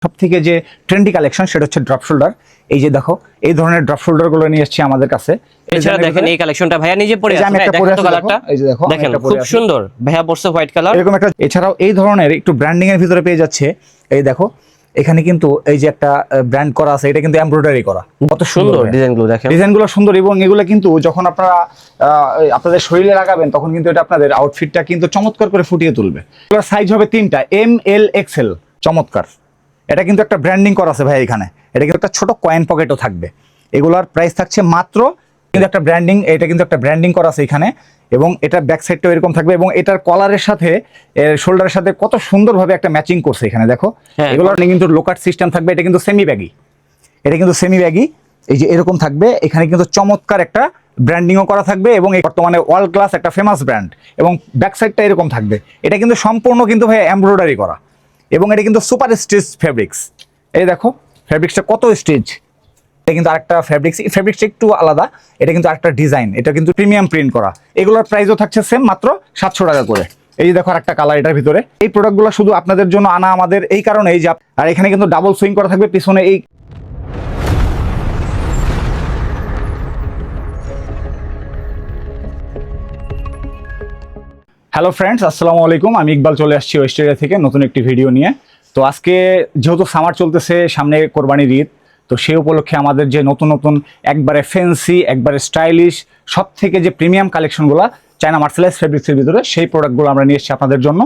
সবথেকে যে trendy collection সেটা হচ্ছে ড্রপ শোল্ডার। এই যে দেখো এই ধরনের ড্রপ শোল্ডার গুলো নিয়ে এসেছি আমাদের কাছে। এছাড়া দেখেন এই কালেকশনটা ভাইয়া নিজে পরে আছে, দেখেন তো কালারটা, এই যে দেখো দেখেন খুব সুন্দর, ভাইয়া পরছে হোয়াইট কালার এরকম একটা। এছাড়াও এই ধরনের একটু ব্র্যান্ডিং এর ভিতরে পেয়ে যাচ্ছে। এই দেখো এখানে কিন্তু এই যে একটা ব্র্যান্ড করা আছে, এটা কিন্তু এমব্রয়ডারি করা, কত সুন্দর ডিজাইনগুলো দেখেন, ডিজাইনগুলো সুন্দর। এবং এগুলো কিন্তু যখন আপনারা আপনাদের শরীরে লাগাবেন তখন কিন্তু এটা আপনাদের আউটফিটটা কিন্তু চমৎকার করে ফুটিয়ে তুলবে। এগুলোর সাইজ হবে 3টা, এম, এল, এক্সেল। চমৎকার, এটা কিন্তু একটা ব্র্যান্ডিং করা আছে ভাই এখানে। এটা কিন্তু একটা ছোট কয়েন পকেটও থাকবে। এগুলোর প্রাইস থাকছে মাত্র, কিন্তু একটা ব্র্যান্ডিং, এটা কিন্তু একটা ব্র্যান্ডিং করা আছে এখানে। এবং এটা ব্যাক সাইডটাও এরকম থাকবে এবং এটার কলারের সাথে শোল্ডারের সাথে কত সুন্দরভাবে একটা ম্যাচিং করছে এখানে দেখো। এগুলোর কিন্তু লোকাট সিস্টেম থাকবে। এটা কিন্তু সেমি ব্যাগি, এটা কিন্তু সেমি ব্যাগি। এই যে এরকম থাকবে, এখানে কিন্তু চমৎকার একটা ব্র্যান্ডিংও করা থাকবে এবং এই বর্তমানে ওয়ার্ল্ড ক্লাস একটা ফেমাস ব্র্যান্ড। এবং ব্যাক সাইডটা এরকম থাকবে। এটা কিন্তু সম্পূর্ণ কিন্তু ভাই এমব্রয়ডারি করা এবং এটা কিন্তু সুপার স্টিচ ফেব্রিক্স। এই দেখো ফেব্রিক্সটা কত স্টিচ। এটা কিন্তু আরেকটা ফেব্রিক্সটা একটু আলাদা, এটা কিন্তু আরেকটা ডিজাইন, এটা কিন্তু প্রিমিয়াম প্রিন্ট করা। এগুলোর প্রাইসও থাকছে সেম, মাত্র 700 টাকা করে। এই যে দেখো আরেকটা কালার এটার ভিতরে। এই প্রোডাক্টগুলো শুধু আপনাদের জন্য আনা আমাদের এই কারণে, এই যে আর এখানে কিন্তু ডাবল সুইং করা থাকবে পিছনে। এই হ্যালো ফ্রেন্ডস, আসসালামু আলাইকুম। আমি ইকবাল চলে আসছি ওয়েস্ট এরিয়া থেকে নতুন একটি ভিডিও নিয়ে। তো আজকে যেহেতু সামার চলতেছে, সামনে কোরবানির ঈদ, তো সেই উপলক্ষে আমাদের যে নতুন নতুন একবারে ফ্যান্সি, একবারে স্টাইলিশ, সব থেকে যে প্রিমিয়াম কালেকশনগুলো চায়না মার্সেলাইজ ফেব্রিক্সের ভিতরে, সেই প্রোডাক্টগুলো আমরা নিয়ে এসেছি আপনাদের জন্য।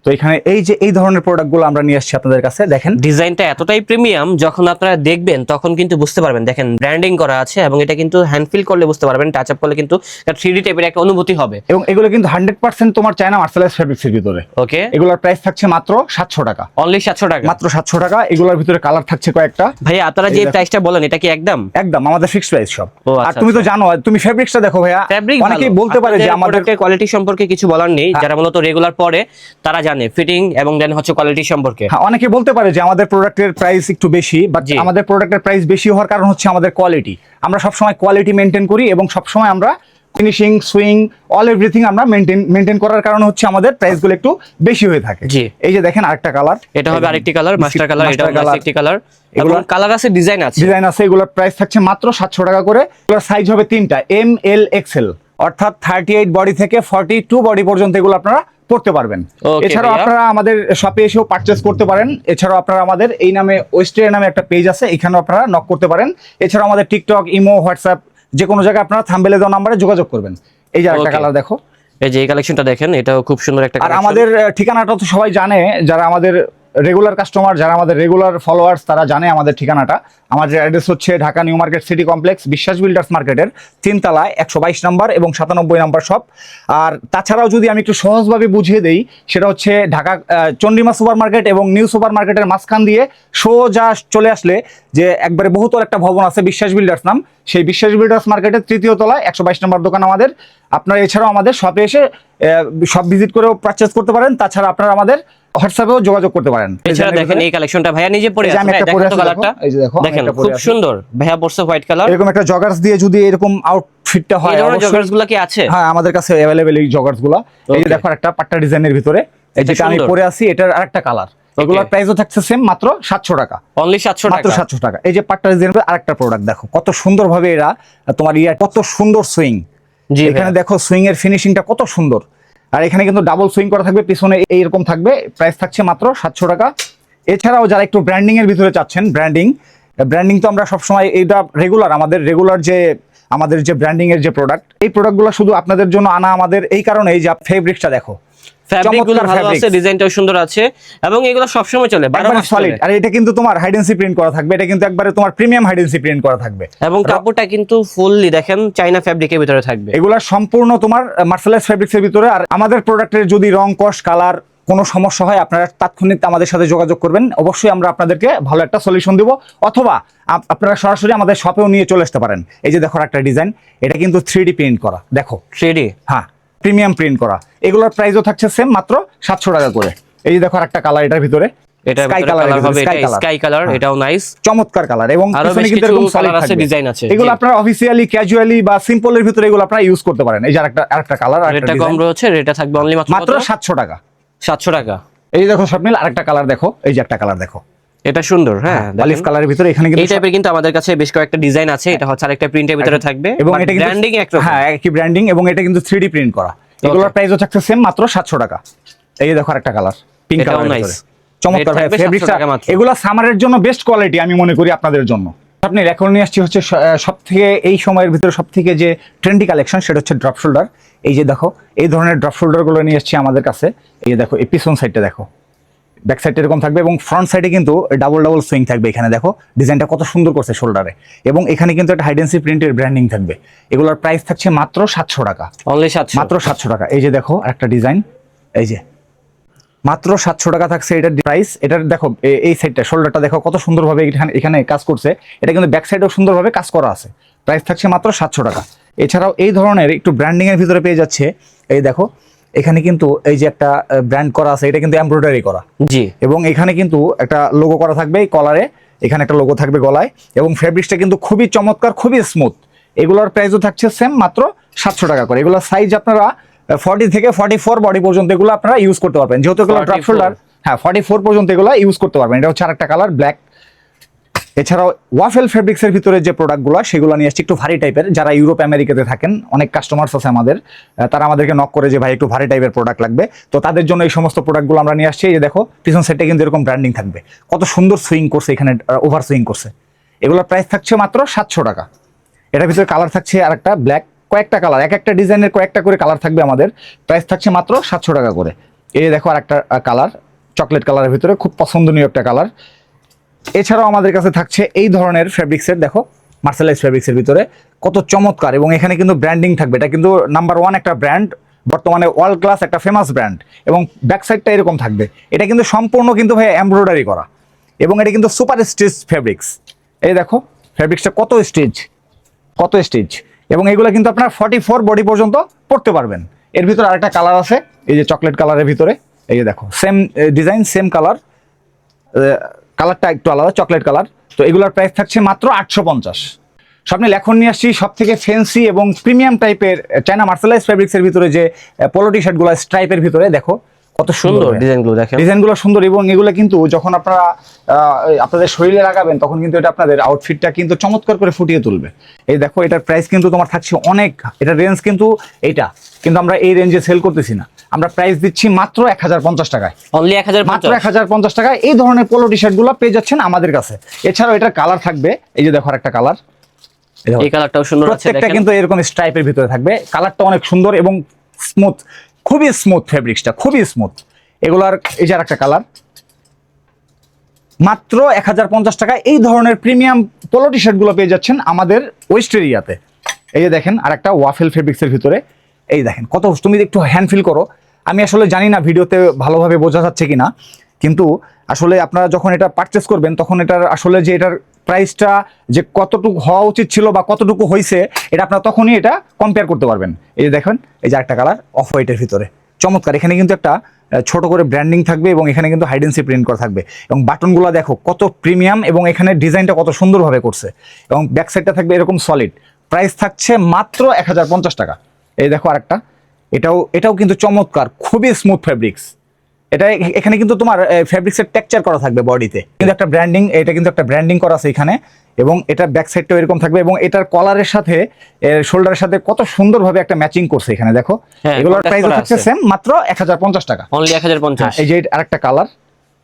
তো এখানে এই যে এই ধরনের প্রোডাক্টগুলো আমরা নিয়ে আসছি আপনাদের কাছে। দেখেন ডিজাইনটা এতটাই প্রিমিয়াম, যখন আপনারা দেখবেন তখন কিন্তু বুঝতে পারবেন। দেখেন ব্র্যান্ডিং করা আছে এবং এটা কিন্তু হ্যান্ড ফিল করলে বুঝতে পারবেন, টাচ আপ করলে কিন্তু 3D টাইপের একটা অনুভূতি হবে। এবং এগুলো কিন্তু 100% তোমার চায়না মার্সেলাইজ ফেব্রিক্সের ভিতরে। ওকে, এগুলোর প্রাইস থাকছে মাত্র 700 টাকা, অনলি 700 টাকা, মাত্র 700 টাকা। এগুলোর ভিতরে কালার থাকছে কয়েকটা। ভাই আপনারা যে প্রাইসটা বলেন এটা কি একদম একদম আমাদের ফিক্সড প্রাইস সব। আর আচ্ছা, তুমি তো জানো, তুমি ফেব্রিক্সটা দেখো ভাইয়া, অনেকেই বলতে পারে যে আমাদের কোয়ালিটি সম্পর্কে কিছু বলার নেই। যারা মূলত রেগুলার পরে তারা জানে ফিটিং এবং দেন হচ্ছে কোয়ালিটি সম্পর্কে। হ্যাঁ, অনেকে বলতে পারে যে আমাদের প্রোডাক্টের প্রাইস একটু বেশি, বাট আমাদের প্রোডাক্টের প্রাইস বেশি হওয়ার কারণ হচ্ছে আমাদের কোয়ালিটি। আমরা সবসময় কোয়ালিটি মেনটেন করি এবং সবসময় আমরা ফিনিশিং, সুইং, অল এভরিথিং আমরা মেনটেন করার কারণ হচ্ছে আমাদের প্রাইসগুলো একটু বেশি হয়ে থাকে। এই যে দেখেন আরেকটা কালার, এটা হবে আরেকটি কালার, মাস্টার কালার। এটা হলো আরেকটি কালার, এগুলো কালার আছে, ডিজাইন আছে, এগুলোর প্রাইস থাকছে মাত্র 700 টাকা করে। এগুলোর সাইজ হবে 3টা, এম, এল, এক্সেল, অর্থাৎ 38 বডি থেকে 42 বডি পর্যন্ত এগুলো আপনারা পড়তে পারবেন। এছাড়াও আপনারা আমাদের শপে এসেও পারচেজ করতে পারেন। এছাড়াও আপনারা আমাদের এই নামে ওয়েস্ট এরিয়া নামে একটা পেজ আছে, এখানেও আপনারা নক করতে পারেন। এছাড়াও আমাদের টিকটক, ইমো, হোয়াটসঅ্যাপ যে কোনো জায়গায় আপনারা থাম্বনেলে দেওয়া নম্বরে যোগাযোগ করবেন। এই যে একটা কালার দেখো, এই যে এই কালেকশনটা দেখেন, এটাও খুব সুন্দর একটা। আর আমাদের ঠিকানাটা তো সবাই জানে, যারা আমাদের রেগুলার কাস্টমার, যারা আমাদের রেগুলার ফলোয়ার্স, তারা জানে আমাদের ঠিকানাটা। আমাদের অ্যাড্রেস হচ্ছে Dhaka new market city complex, বিশ্বাস বিল্ডার্স মার্কেটের 3 তলায় 122 নম্বর এবং 97 নম্বর শপ। আর তাছাড়াও যদি আমি একটু সহজভাবে বুঝিয়ে দেই, সেটা হচ্ছে ঢাকা চন্ডিমা সুপার মার্কেট এবং নিউ সুপার মার্কেটের মাঝখান দিয়ে সোজা চলে আসলে যে একবারে বহুতল একটা ভবন আছে বিশ্বাস বিল্ডার্স নাম, সেই বিশ্বাস বিল্ডার্স মার্কেটের 3য় তলায় 122 নম্বর দোকান আমাদের। আপনারা এছাড়াও আমাদের শপে এসে সব ভিজিট করেও পারচেজ করতে পারেন। তাছাড়া আপনারা আমাদের হোয়াটসঅ্যাপেও যোগাযোগ করতে পারেন। এছাড়া দেখেন এই কালেকশনটা ভাইয়া নিজে পরে আছে, দেখেন তো কালারটা, দেখেন খুব সুন্দর, ভাইয়া পরছে হোয়াইট কালার। এরকম একটা জগার্স দিয়ে যদি এরকম আউটফিটটা হয়, এই ধরনের জগার্সগুলো কি আছে? হ্যাঁ, আমাদের কাছে अवेलेबल এই জগার্সগুলো। এই যে দেখো একটা পাট্টা ডিজাইনের ভিতরে, এই যেটা আমি পরে আছি, এটার আরেকটা কালার। এগুলোর প্রাইসও থাকছে সেম, মাত্র 700 টাকা, অনলি 700 টাকা, মাত্র 700 টাকা। এই যে পাট্টা ডিজাইনের আরেকটা প্রোডাক্ট দেখো, কত সুন্দরভাবে এরা তোমার কত সুন্দর সুইং। এখানে দেখো সুইং এর ফিনিশিংটা কত সুন্দর। আর এখানে কিন্তু ডাবল সুইং করা থাকবে, পিছনে এইরকম থাকবে। প্রাইস থাকছে মাত্র 700 টাকা। এছাড়াও যারা একটু ব্র্যান্ডিং এর ভিতরে চাচ্ছেন, ব্র্যান্ডিং তো আমরা সবসময় এইটা রেগুলার, আমাদের যে ব্র্যান্ডিং এর যে প্রোডাক্ট, এই প্রোডাক্টগুলো শুধু আপনাদের জন্য আনা আমাদের এই কারণে, এই যে ফেব্রিক্সটা দেখো, ফেব্রিকগুলো ভালো আছে, ডিজাইনটাও সুন্দর আছে এবং এগুলো সব সময় চলে, 12 মাস সলিড। আর এটা কিন্তু তোমার হাইডেন্সি প্রিন্ট করা থাকবে, এটা কিন্তু একবারে তোমার প্রিমিয়াম হাইডেন্সি প্রিন্ট করা থাকবে এবং কাপড়টা কিন্তু ফুললি দেখেন চাইনা ফেব্রিকের ভিতরে থাকবে। এগুলা সম্পূর্ণ তোমার মার্সেলাইজ ফেব্রিক্সের ভিতরে। আর আমাদের প্রোডাক্টের যদি রং, কস, কালার কোনো সমস্যা হয়, আপনারা তাৎক্ষণিক আমাদের সাথে যোগাযোগ করবেন। অবশ্যই আমরা আপনাদেরকে ভালো একটা সলিউশন দিব, অথবা আপনারা সরাসরি আমাদের শপেও নিয়ে চলে আসতে পারেন। এই যে দেখো একটা ডিজাইন, এটা কিন্তু 3D প্রিন্ট করা, দেখো 3D, হ্যাঁ, প্রিমিয়াম প্রিন্ট করা। এগুলোর প্রাইসও থাকছে সেম, মাত্র 700 টাকা করে। এই যে দেখো একটা কালার এটার ভিতরে, এটা স্কাই কালার হবে, এটা স্কাই কালার, এটাও নাইস, চমৎকার কালার। এবং পিছনে কিন্তু এরকম সলিড আছে, ডিজাইন আছে। এগুলো আপনারা অফিশিয়ালি, ক্যাজুয়ালি বা সিম্পলের ভিতরে এগুলো আপনারা ইউজ করতে পারেন। এই যে আরেকটা কালার, এটা কম রয়েছে, এটা থাকবে অনলি মাত্র 700 টাকা, 700 টাকা। এই যে দেখো স্বপ্নিল আরেকটা কালার দেখো, এই যে একটা কালার দেখো, এটা সুন্দর, হ্যাঁ, অলিভ কালারের ভিতরে এখানে এই কিন্তু টাইপের কিন্তু আমাদের কাছে বেশ কয়েকটা ডিজাইন আছে। এটা হচ্ছে আরেকটা প্রিন্টের ভিতরে থাকবে এবং এটা কিন্তু ব্র্যান্ডিং একরকম। হ্যাঁ, একই ব্র্যান্ডিং এবং এটা কিন্তু 3D প্রিন্ট করা। এগুলোর প্রাইসও থাকছে সেম, মাত্র 700 টাকা। এই যে দেখো আরেকটা কালার, পিঙ্ক এটাও কালারের nice। ভিতরে চমৎকার ভাই, থাকবে 700 ফেব্রিক্সটা টাকা মাত্র। এগুলো সামারের জন্য বেস্ট কোয়ালিটি আমি মনে করি আপনাদের জন্য। আপনি এখন নিয়ে আসছি হচ্ছে সবথেকে এই সময়ের ভিতরে সবথেকে যে ট্রেন্ডি কালেকশন, সেটা হচ্ছে ড্রপ শোল্ডার। এই যে দেখো এই ধরনের ড্রপ শোল্ডারগুলো নিয়ে আসছি আমাদের কাছে। এই যে দেখো এই পিছন সাইডটা দেখো, ব্যাক সাইড এরকম থাকবে এবং ফ্রন্ট সাইডে কিন্তু ডাবল ডাবল সুইং থাকবে। এখানে দেখো ডিজাইনটা কত সুন্দর করছে শোল্ডারে, এবং এখানে কিন্তু একটা হাইডেন্সি প্রিন্টের ব্র্যান্ডিং থাকবে। এগুলোর প্রাইস থাকছে মাত্র 700 টাকা, অনলি 700, মাত্র 700 টাকা। এই যে দেখো একটা ডিজাইন, এই যে মাত্র 700 টাকা থাকছে এটার প্রাইস। এটার দেখো এই সাইডটা শোল্ডারটা দেখো কত সুন্দরভাবে এখানে কাজ করছে। এটা কিন্তু ব্যাক সাইডেও সুন্দরভাবে কাজ করা আছে। প্রাইস থাকছে মাত্র 700 টাকা। এছাড়াও এই ধরনের একটু ব্র্যান্ডিং এর ভিতরে পেয়ে যাচ্ছে। এই দেখো এখানে কিন্তু এই যে একটা ব্র্যান্ড করা আছে, এটা কিন্তু এমব্রয়ডারি করা, জি, এবং এখানে কিন্তু একটা লোগো করা থাকবে এই কলারে, এখানে একটা লোগো থাকবে গলায়, এবং ফেব্রিক্সটা কিন্তু খুবই চমৎকার, খুবই স্মুথ। এগুলোর প্রাইসও থাকছে সেম, মাত্র 700 টাকা করে। এগুলোর সাইজ আপনারা 40 থেকে 44 বডি পর্যন্ত এগুলো আপনারা ইউজ করতে পারবেন, যেহেতু এগুলো ড্রপ 44 শোল্ডার। হ্যাঁ, 44 পর্যন্ত এগুলো ইউজ করতে পারবেন। এটা হচ্ছে আরেকটা কালার ব্ল্যাক। এছাড়াও ওয়াফেল ফেব্রিক্সের ভিতরে যে প্রোডাক্টগুলো, সেগুলো নিয়ে আসছি একটু ভারী টাইপের। যারা ইউরোপ আমেরিকাতে থাকেন, অনেক কাস্টমার্স আছে আমাদের, তারা আমাদেরকে নক করে যে ভাই একটু ভারী টাইপের প্রোডাক্ট লাগবে, তো তাদের জন্য এই সমস্ত প্রোডাক্টগুলো আমরা নিয়ে আসছি। এই যে দেখো পিছন সাইডে কিন্তু এরকম ব্র্যান্ডিং থাকবে, কত সুন্দর সুইং করছে, এখানে ওভার সুইং করছে। এগুলোর প্রাইস থাকছে মাত্র 700 টাকা। এটার ভিতরে কালার থাকছে আর একটা ব্ল্যাক, কয়েকটা কালার, এক একটা ডিজাইনের কয়েকটা করে কালার থাকবে আমাদের। প্রাইস থাকছে মাত্র 700 টাকা করে। এই দেখো আর একটা কালার, চকলেট কালারের ভিতরে, খুব পছন্দনীয় একটা কালার। এছাড়াও আমাদের কাছে থাকছে এই ধরনের ফেব্রিক্সের, দেখো মার্সেলাইজ ফেব্রিক্সের ভিতরে কত চমৎকার, এবং এখানে কিন্তু ব্র্যান্ডিং থাকবে। এটা কিন্তু নাম্বার 1 একটা ব্র্যান্ড, বর্তমানে ওয়ার্ল্ড ক্লাস একটা ফেমাস ব্র্যান্ড, এবং ব্যাক সাইডটা এরকম থাকবে। এটা কিন্তু সম্পূর্ণ কিন্তু ভাই এমব্রয়ডারি করা, এবং এটা কিন্তু সুপার স্টিচ ফেব্রিক্স। এই দেখো ফেব্রিক্সটা কত স্টিচ, কত স্টিচ, এবং এগুলো কিন্তু আপনার 44 বডি পর্যন্ত পড়তে পারবেন। এর ভিতরে আরেকটা কালার আছে, এই যে চকলেট কালারের ভিতরে। এই যে দেখো সেম ডিজাইন, সেম কালার, কালারটা একটু আলাদা, চকলেট কালার। তো এগুলোর প্রাইস থাকছে মাত্র 850। স্বপ্নে এখন নিয়ে আসছি সব থেকে ফ্যান্সি এবং প্রিমিয়াম টাইপের চায়না মার্সেলাইজ ফেব্রিক্সের ভিতরে যে পোলো টি শার্টগুলো স্ট্রাইপের ভিতরে, দেখো কত সুন্দর সুন্দর ডিজাইনগুলো দেখেন। ডিজাইনগুলো সুন্দর, এবং এগুলো কিন্তু যখন আপনারা আপনাদের শরীরে লাগাবেন, তখন কিন্তু এটা আপনাদের আউটফিটটা কিন্তু চমৎকার করে ফুটিয়ে তুলবে। এই দেখো এটার প্রাইস কিন্তু তোমার থাকছে অনেক, এটার রেঞ্জ কিন্তু এইটা কিন্তু আমরা এই রেঞ্জে সেল করতেছি না, আমরা প্রাইস দিচ্ছি মাত্র 1050 টাকায়, অনলি মাত্র 1050, 1050 টাকায়। এই ধরনের পোলো টি শার্টগুলো পেয়ে যাচ্ছেন আমাদের কাছে। এছাড়াও এটার কালার থাকবে, এই যে দেখো একটা কালার, এই কালারটাও সুন্দর আছে প্রত্যেকটা দেখেন। কিন্তু এরকম স্ট্রাইপের ভিতরে থাকবে। কালারটা অনেক সুন্দর এবং স্মুথ, খুবই স্মুথ ফেব্রিক্সটা, খুবই স্মুথ। এগুলার এই যে একটা কালার, মাত্র 1050 টাকায় এই ধরনের প্রিমিয়াম পোলো টি শার্ট গুলো পেয়ে যাচ্ছেন আমাদের ওয়েস্ট এরিয়াতে। এই যে দেখেন আরেকটা ওয়াফেল ফেব্রিক্সের ভিতরে, এই দেখেন কত, তুমি একটু হ্যান্ড ফিল করো। আমি আসলে জানি না ভিডিওতে ভালোভাবে বোঝা যাচ্ছে কিনা, কিন্তু আসলে আপনারা যখন এটা পারচেস করবেন, তখন এটার আসলে যে এটার প্রাইসটা যে কতটুকু হওয়া উচিত ছিল বা কতটুকু হয়েছে, এটা আপনারা তখনই এটা কম্পেয়ার করতে পারবেন। এই যে দেখেন এই যে একটা কালার অফ হোয়াইটের ভিতরে, চমৎকার। এখানে কিন্তু একটা ছোট করে ব্র্যান্ডিং থাকবে, এবং এখানে কিন্তু হাইডেন্সি প্রিন্ট করা থাকবে, এবং বাটনগুলো দেখো কত প্রিমিয়াম, এবং এখানে ডিজাইনটা কত সুন্দরভাবে করছে, এবং ব্যাক সাইডটা থাকবে এরকম সলিড। প্রাইস থাকছে মাত্র 1050 টাকা। এই দেখো আরেকটা, এটাও কিন্তু চমৎকার, খুবই স্মুথ ফেব্রিক্স। এটা এখানে কিন্তু তোমার ফেব্রিক্সের টেক্সচার করা থাকবে বডিতে, কিন্তু একটা ব্র্যান্ডিং, এটা কিন্তু একটা ব্র্যান্ডিং করা আছে এখানে, এবং এটা ব্যাক সাইডটাও এরকম থাকবে, এবং এটার কলারের সাথে শোল্ডারের সাথে কত সুন্দরভাবে একটা ম্যাচিং করছে এখানে দেখো। হ্যাঁ, এগুলোর contrast প্রাইস করা থাকছে আছে। সেম, মাত্র 1050 টাকা। অনলি 1050। এই যে আরেকটা কালার,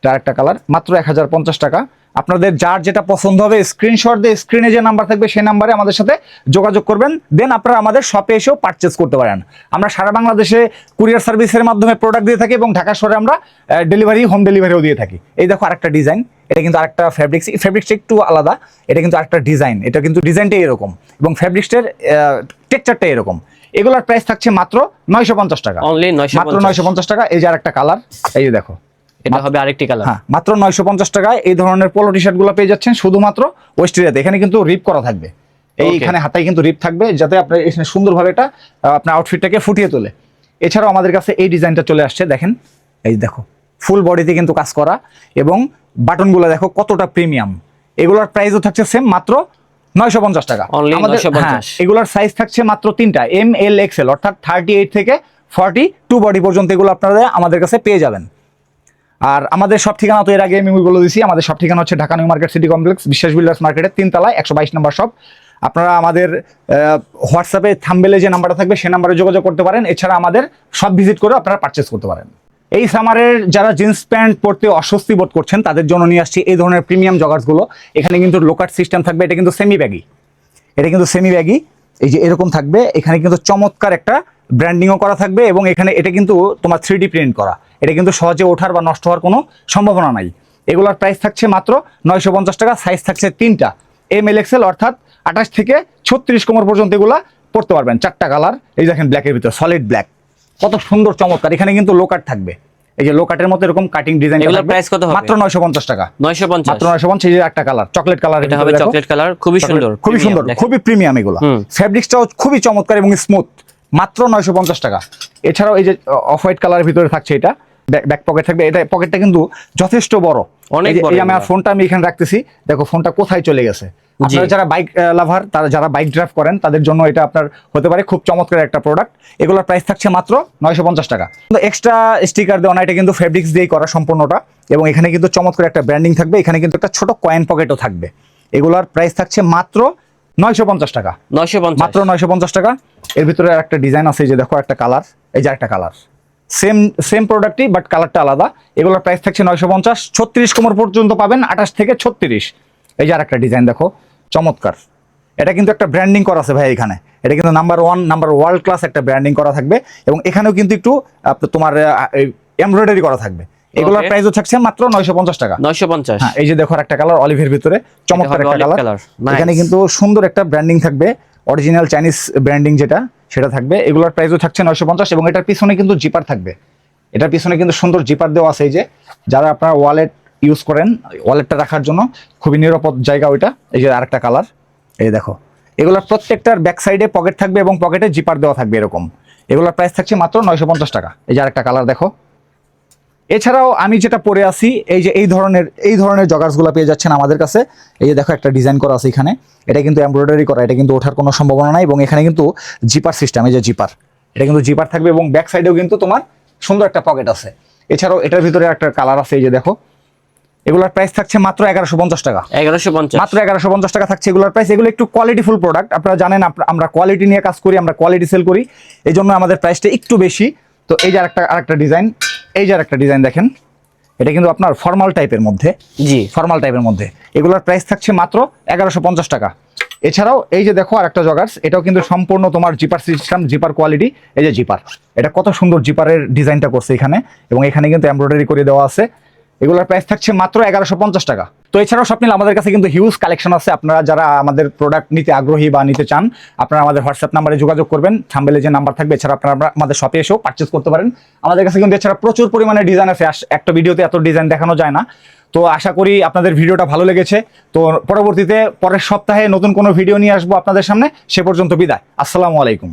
আরেকটা কালার, মাত্র 1050 টাকা। আপনাদের যার যেটা পছন্দ হবে স্ক্রিনশট দিয়ে স্ক্রিনে যে নাম্বার থাকবে সেই নাম্বারে আমাদের সাথে যোগাযোগ করবেন, দেন আপনারা আমাদের শপে এসেও পারচেস করতে পারেন। আমরা সারা বাংলাদেশে কুরিয়ার সার্ভিসের মাধ্যমে প্রোডাক্ট দিয়ে থাকি, এবং ঢাকা শহরে আমরা ডেলিভারি, হোম ডেলিভারিও দিয়ে থাকি। এই দেখো আরেকটা ডিজাইন, এটা কিন্তু আরেকটা ফেব্রিক্সটা একটু আলাদা, এটা কিন্তু আরেকটা ডিজাইন, এটা কিন্তু ডিজাইনটাই এরকম, এবং ফেব্রিক্সটার টেক্সচারটা এরকম। এগুলোর প্রাইস থাকছে মাত্র 950 টাকা, অনলি মাত্র 950। 950 টাকা। এই যে আরেকটা কালার, এই যে দেখো, এটা হবে আরেকটি কালার। হ্যাঁ, মাত্র 950 টাকায় এই ধরনের পোলো টি শার্ট গুলো পেয়ে যাচ্ছেন শুধুমাত্র ওয়েস্ট এরিয়াতে। এখানে কিন্তু রিপ করা থাকবে, এইখানে হাতায় কিন্তু রিপ থাকবে, যাতে আপনার এখানে সুন্দরভাবে এটা আপনার আউটফিটটাকে ফুটিয়ে তোলে। এছাড়াও আমাদের কাছে এই ডিজাইনটা চলে আসছে, দেখেন এই দেখো ফুল বডিতে কিন্তু কাজ করা, এবং বাটনগুলো দেখো কতটা প্রিমিয়াম। এগুলোর প্রাইসও থাকছে সেম, মাত্র 950 টাকা। Only আমাদের 950 এগুলোর সাইজ থাকছে মাত্র 3টা, ML XL, অর্থাৎ 38 থেকে 42 বডি পর্যন্ত এগুলো আপনারা আমাদের কাছে পেয়ে যাবেন। আর আমাদের সব ঠিকানা তো এর আগে আমি বলে দিয়েছি, আমাদের সব ঠিকানা হচ্ছে Dhaka new market city complex বিশ্বাস বিল্ডার্স মার্কেটের 3 তলায় 122 নম্বর শপ। আপনারা আমাদের হোয়াটসঅ্যাপে থাম্বনেলে যে নাম্বারটা থাকবে সেই নাম্বারে যোগাযোগ করতে পারেন। এছাড়া আমাদের সব ভিজিট করে আপনারা পারচেস করতে পারেন। এই সামারের যারা জিন্স প্যান্ট পরতে অস্বস্তি বোধ করছেন তাদের জন্য নিয়ে আসছি এই ধরনের প্রিমিয়াম জগার্সগুলো। এখানে কিন্তু লোকাট সিস্টেম থাকবে, এটা কিন্তু সেমি ব্যাগি, এই যে এরকম থাকবে। এখানে কিন্তু চমৎকার একটা ব্র্যান্ডিংও করা থাকবে এবং এখানে এটা কিন্তু তোমার 3D প্রিন্ট করা, এটা কিন্তু সহজে ওঠার বা নষ্ট হওয়ার কোনো সম্ভাবনা নাই। এগুলোর প্রাইস থাকছে মাত্র 950 টাকা। সাইজ থাকছে 3টা, ML XL, অর্থাৎ 28 থেকে 36 কোমর পর্যন্ত এগুলা পড়তে পারবেন। 4টা কালার, এই দেখেন ব্ল্যাকের ভিতরে সলিড ব্ল্যাক, কত সুন্দর চমৎকার। এখানে কিন্তু লোকাট থাকবে, এই যে লোকাটের মতো এরকম কাটিং ডিজাইন। এগুলোর প্রাইস কত হবে? মাত্র 950 টাকা। 950 মাত্র 950। এই যে একটা কালার চকলেট কালার, এটা হবে চকলেট কালার, খুবই সুন্দর, খুবই সুন্দর, খুবই প্রিমিয়াম। এগুলো ফ্যাব্রিক্সটাও খুবই চমৎকার এবং স্মুথ, মাত্র 950 টাকা। এছাড়াও এই যে অফ হোয়াইট কালারের ভিতরে থাকছে, এটা ব্যাক পকেট থাকবে। এটা পকেটটা কিন্তু যথেষ্ট বড়, অনেক বড়। এই আমার ফোনটা আমি এখানে রাখতেছি, দেখো ফোনটা কোথায় চলে গেছে। আপনারা যারা বাইক লাভার, তারা যারা বাইক ড্রাইভ করেন তাদের জন্য এটা আপনার হতে পারে খুব চমৎকার একটা প্রোডাক্ট। এগুলোর প্রাইস থাকছে মাত্র 950 টাকা। এক্সট্রা স্টিকার দেওয়া না, এটা কিন্তু ফেব্রিক্স দিয়েই করা সম্পূর্ণটা এবং এখানে কিন্তু চমৎকার একটা ব্র্যান্ডিং থাকবে। এখানে কিন্তু একটা ছোট কয়েন পকেটও থাকবে। এগুলোর প্রাইস থাকছে মাত্র 950 টাকা। 950, মাত্র 950 টাকা। এর ভিতরে একটা ডিজাইন আছে, এই যে দেখো একটা কালার, এই যে একটা কালার, সেম প্রোডাক্টই বাট কালারটা আলাদা। এগুলোর প্রাইস থাকছে 950। 36 কোমর পর্যন্ত পাবেন, 28 থেকে 36। এই যে আরেকটা ডিজাইন দেখো, চমৎকার। এটা কিন্তু একটা ব্র্যান্ডিং করা আছে ভাই এখানে, এটা কিন্তু নাম্বার ওয়ার্ল্ড ক্লাস একটা ব্র্যান্ডিং করা থাকবে এবং এখানেও কিন্তু একটু তোমার এমব্রয়ডারি করা থাকবে। এগুলোর প্রাইসও থাকছে মাত্র 950 টাকা। 950। হ্যাঁ, এই যে দেখো একটা কালার অলিভের ভিতরে, চমৎকার একটা কালার। এখানে কিন্তু সুন্দর একটা ব্র্যান্ডিং থাকবে, অরিজিনাল চাইনিজ ব্র্যান্ডিং যেটা সেটা থাকবে। এগুলোর প্রাইসও থাকছে 950 এবং এটার পিছনে কিন্তু জিপার থাকবে। এটার পিছনে কিন্তু সুন্দর জিপার দেওয়া আছে, এই যে যারা আপনারা ওয়ালেট ইউজ করেন, ওয়ালেটটা রাখার জন্য খুবই নিরাপদ জায়গা ওইটা। এই যে আরেকটা কালার, এই দেখো। এগুলোর প্রত্যেকটার ব্যাক সাইডে পকেট থাকবে এবং পকেটে জিপার দেওয়া থাকবে এরকম। এগুলোর প্রাইস থাকছে মাত্র 950 টাকা। এই যে আরেকটা কালার দেখো। এছাড়াও আমি যেটা পরে আছি, এই যে এই ধরনের জগার্সগুলো পেয়ে যাচ্ছেন আমাদের কাছে। এই যে দেখো একটা ডিজাইন করা আছে এখানে, এটা কিন্তু এমব্রয়ডারি করা, এটা কিন্তু ওঠার কোনো সম্ভাবনা নাই এবং এখানে কিন্তু জিপার সিস্টেম, এই যে জিপার, এটা কিন্তু জিপার থাকবে এবং ব্যাক সাইডেও কিন্তু তোমার সুন্দর একটা পকেট আছে। এছাড়াও এটার ভিতরে একটা কালার আছে, এই যে দেখো। এগুলোর প্রাইস থাকছে মাত্র 1150 টাকা। 1150, মাত্র 1150 টাকা থাকছে এগুলোর প্রাইস। এগুলো একটু কোয়ালিটিফুল প্রোডাক্ট, আপনারা জানেন আমরা কোয়ালিটি নিয়ে কাজ করি, আমরা কোয়ালিটি সেল করি, এই জন্য আমাদের প্রাইসটা একটু বেশি। তো এই যে আরেকটা ডিজাইন, এই যে আরেকটা ডিজাইন দেখেন, এটা কিন্তু আপনার ফর্মাল টাইপের মধ্যে, ফর্মাল টাইপের মধ্যে। এগুলোর প্রাইস থাকছে মাত্র 1150 টাকা। এছাড়াও এই যে দেখো আরেকটা জগার্স, এটাও কিন্তু সম্পূর্ণ তোমার জিপার সিস্টেম, জিপার কোয়ালিটি। এই যে জিপার, এটা কত সুন্দর জিপারের ডিজাইনটা করছে এখানে এবং এখানে কিন্তু এমব্রয়ডারি করে দেওয়া আছে। এগুলোর প্রাইস থাকছে মাত্র 1150 টাকা। তো এছাড়াও স্বপ্নিল আমাদের কাছে কিন্তু হিউজ কালেকশন আছে। আপনারা যারা আমাদের প্রোডাক্ট নিতে আগ্রহী বা নিতে চান, আপনারা আমাদের হোয়াটসঅ্যাপ নাম্বারে যোগাযোগ করবেন, থাম্বনেলে যে নাম্বার থাকবে। এছাড়া আপনারা আমাদের শপে এসেও পারচেস করতে পারেন। আমাদের কাছে কিন্তু এছাড়া প্রচুর পরিমাণে ডিজাইন আছে, একটা ভিডিওতে এত ডিজাইন দেখানো যায় না। তো আশা করি আপনাদের ভিডিওটা ভালো লেগেছে। তো পরবর্তীতে পরের সপ্তাহে নতুন কোনো ভিডিও নিয়ে আসবো আপনাদের সামনে। সে পর্যন্ত বিদায়, আসসালামু আলাইকুম।